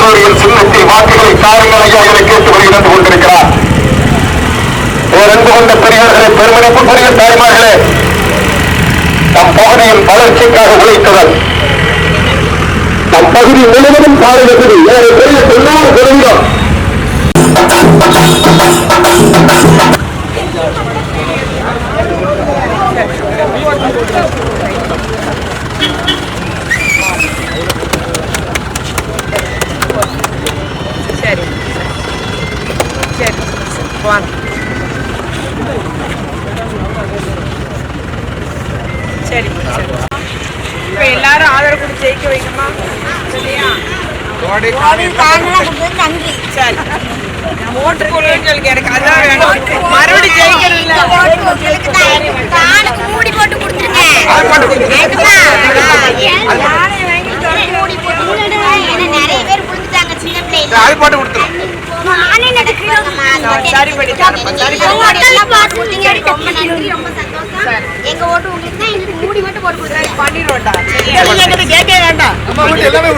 கல்லூரியின் சின்னத்தில் வாக்குகளை தாருங்கள் ஐயா என கேட்டு வருகிறது கொண்டிருக்கிறார். அன்பு கொண்ட பெரியவர்களே, பெருமதிப்புக்குரிய தாய்மார்களே, நம் பகுதியின் வளர்ச்சிக்காக உழைத்தவர் நம் பகுதி முழுவதும் பாடுகிறது. ஏழை பெரிய தொண்ணூறு பெருமிடம் சரி இப்ப எல்லாரும் ஆதரவு கொடுத்து ஜெயிக்க வைக்கணுமா? சரியா? நன்றி. சரி ஓட்டு போடுவீங்களுக்கு எனக்கு அதான் வேணும். மறுபடியும் ஜெயிக்கணும் இல்ல மூடி போட்டு கொடுத்துருங்க. நிறைய பேர் கொடுத்துட்டாங்க சின்ன பிள்ளைங்க. அது போட்டு கொடுத்துரும். சரி படி எங்க ஓட்டு உங்களுக்கு தான். எங்களுக்கு மூடி மட்டும் போட்டு கொடுத்தாரு பண்ணிடுவோம்டா. கேட்க வேண்டாம். எல்லாமே